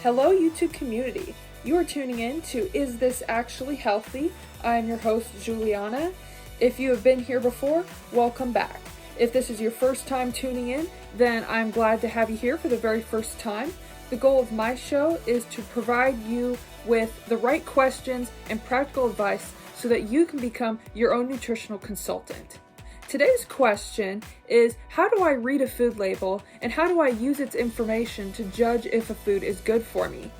Hello, YouTube community. You are tuning in to Is This Actually Healthy? I am your host, Juliana. If you have been here before, welcome back. If this is your first time tuning in, then I'm glad to have you here for the very first time. The goal of my show is to provide you with the right questions and practical advice so that you can become your own nutritional consultant. Today's question is, how do I read a food label and how do I use its information to judge if a food is good for me?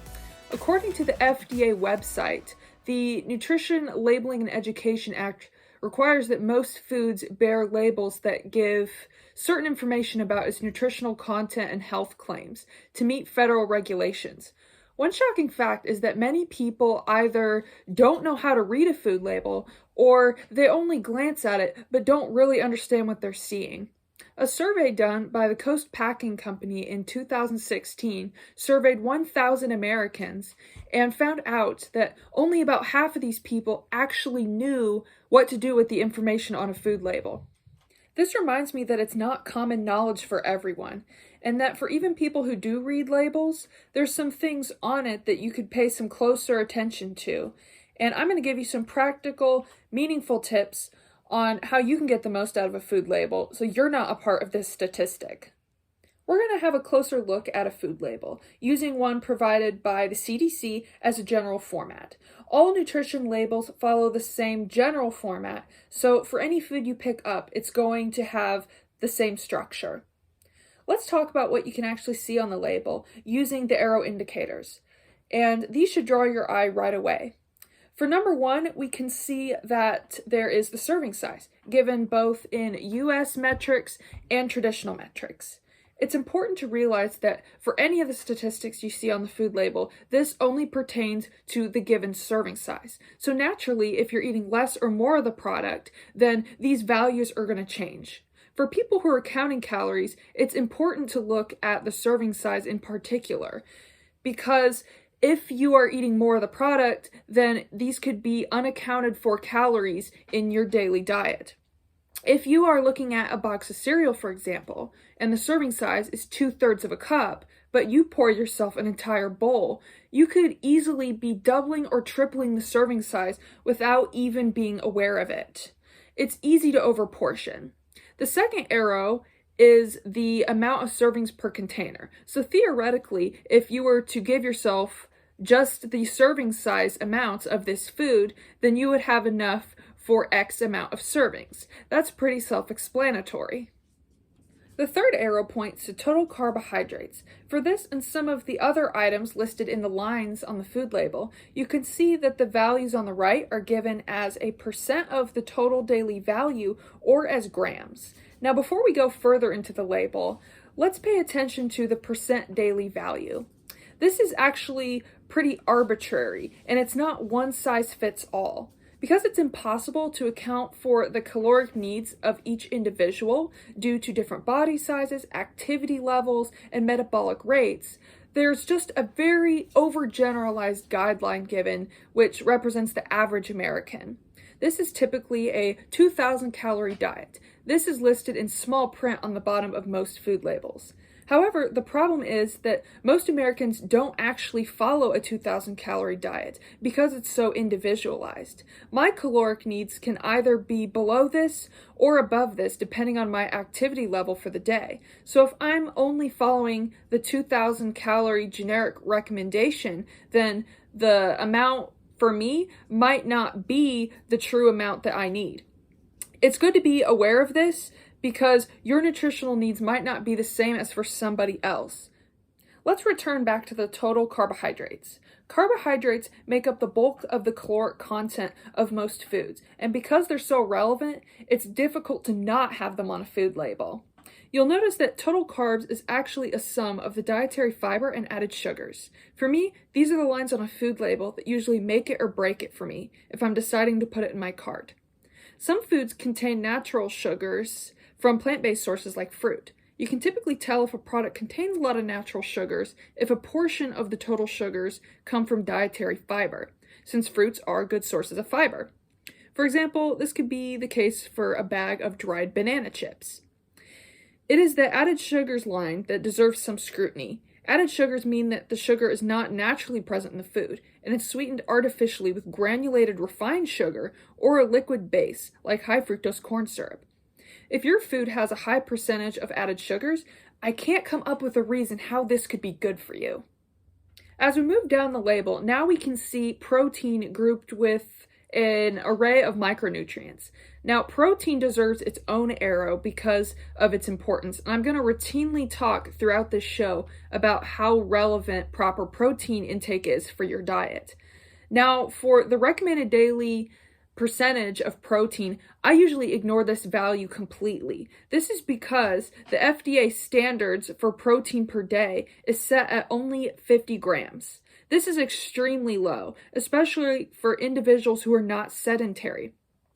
According to the FDA website, the Nutrition Labeling and Education Act requires that most foods bear labels that give certain information about its nutritional content and health claims to meet federal regulations. One shocking fact is that many people either don't know how to read a food label or they only glance at it but don't really understand what they're seeing. A survey done by the Coast Packing Company in 2016 surveyed 1,000 Americans and found out that only about half of these people actually knew what to do with the information on a food label. This reminds me that it's not common knowledge for everyone, and that for even people who do read labels, there's some things on it that you could pay some closer attention to. And I'm going to give you some practical, meaningful tips on how you can get the most out of a food label so you're not a part of this statistic. We're going to have a closer look at a food label, using one provided by the CDC as a general format. All nutrition labels follow the same general format, so for any food you pick up, it's going to have the same structure. Let's talk about what you can actually see on the label using the arrow indicators, and these should draw your eye right away. For number one, we can see that there is the serving size, given both in US metrics and traditional metrics. It's important to realize that for any of the statistics you see on the food label, this only pertains to the given serving size. So naturally, if you're eating less or more of the product, then these values are going to change. For people who are counting calories, it's important to look at the serving size in particular, because if you are eating more of the product, then these could be unaccounted for calories in your daily diet. If you are looking at a box of cereal, for example, and the serving size is 2/3 of a cup, but you pour yourself an entire bowl, you could easily be doubling or tripling the serving size without even being aware of it. It's easy to overportion. The second arrow is the amount of servings per container. So theoretically, if you were to give yourself just the serving size amounts of this food, then you would have enough for X amount of servings. That's pretty self-explanatory. The third arrow points to total carbohydrates. For this and some of the other items listed in the lines on the food label, you can see that the values on the right are given as a percent of the total daily value or as grams. Now, before we go further into the label, let's pay attention to the percent daily value. This is actually pretty arbitrary, and it's not one size fits all. Because it's impossible to account for the caloric needs of each individual due to different body sizes, activity levels, and metabolic rates, there's just a very overgeneralized guideline given, which represents the average American. This is typically a 2,000 calorie diet. This is listed in small print on the bottom of most food labels. However, the problem is that most Americans don't actually follow a 2,000 calorie diet because it's so individualized. My caloric needs can either be below this or above this depending on my activity level for the day. So if I'm only following the 2,000 calorie generic recommendation, then the amount for me might not be the true amount that I need. It's good to be aware of this because your nutritional needs might not be the same as for somebody else. Let's return back to the total carbohydrates. Carbohydrates make up the bulk of the caloric content of most foods, and because they're so relevant, it's difficult to not have them on a food label. You'll notice that total carbs is actually a sum of the dietary fiber and added sugars. For me, these are the lines on a food label that usually make it or break it for me if I'm deciding to put it in my cart. Some foods contain natural sugars from plant-based sources like fruit. You can typically tell if a product contains a lot of natural sugars if a portion of the total sugars come from dietary fiber, since fruits are good sources of fiber. For example, this could be the case for a bag of dried banana chips. It is the added sugars line that deserves some scrutiny, Added sugars mean that the sugar is not naturally present in the food, and it's sweetened artificially with granulated refined sugar or a liquid base, like high fructose corn syrup. If your food has a high percentage of added sugars, I can't come up with a reason how this could be good for you. As we move down the label, now we can see protein grouped with an array of micronutrients. Now, protein deserves its own arrow because of its importance, and I'm going to routinely talk throughout this show about how relevant proper protein intake is for your diet. Now, for the recommended daily percentage of protein, I usually ignore this value completely. This is because the FDA standards for protein per day is set at only 50 grams. This is extremely low, especially for individuals who are not sedentary.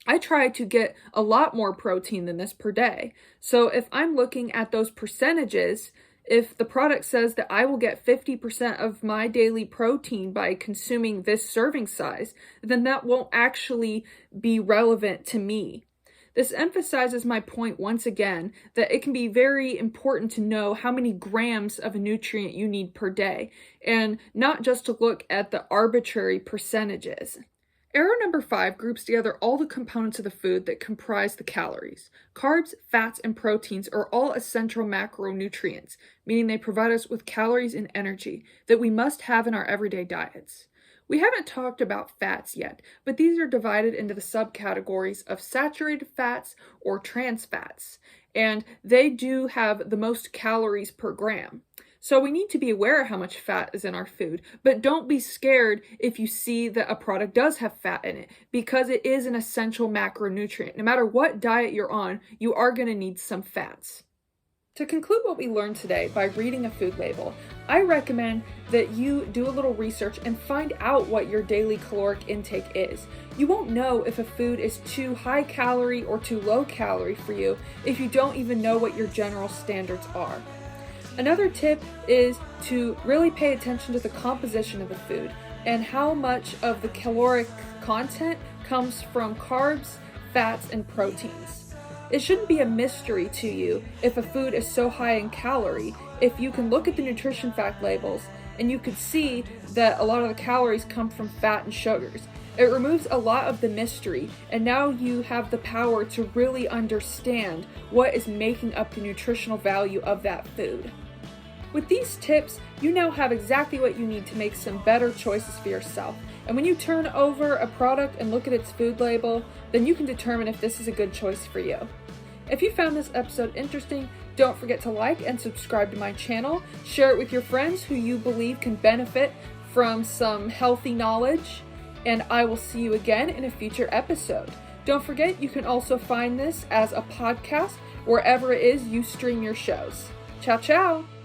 I try to get a lot more protein than this per day. So if I'm looking at those percentages, if the product says that I will get 50% of my daily protein by consuming this serving size, then that won't actually be relevant to me. This emphasizes my point once again that it can be very important to know how many grams of a nutrient you need per day, and not just to look at the arbitrary percentages. Arrow number 5 groups together all the components of the food that comprise the calories. Carbs, fats, and proteins are all essential macronutrients, meaning they provide us with calories and energy that we must have in our everyday diets. We haven't talked about fats yet, but these are divided into the subcategories of saturated fats or trans fats, and they do have the most calories per gram. So we need to be aware of how much fat is in our food, but don't be scared if you see that a product does have fat in it, because it is an essential macronutrient. No matter what diet you're on, you are going to need some fats. To conclude what we learned today by reading a food label, I recommend that you do a little research and find out what your daily caloric intake is. You won't know if a food is too high calorie or too low calorie for you if you don't even know what your general standards are. Another tip is to really pay attention to the composition of the food and how much of the caloric content comes from carbs, fats, and proteins. It shouldn't be a mystery to you if a food is so high in calorie if you can look at the nutrition fact labels and you could see that a lot of the calories come from fat and sugars. It removes a lot of the mystery, and now you have the power to really understand what is making up the nutritional value of that food. With these tips, you now have exactly what you need to make some better choices for yourself. And when you turn over a product and look at its food label, then you can determine if this is a good choice for you. If you found this episode interesting, don't forget to like and subscribe to my channel. Share it with your friends who you believe can benefit from some healthy knowledge. And I will see you again in a future episode. Don't forget, you can also find this as a podcast wherever it is you stream your shows. Ciao, ciao!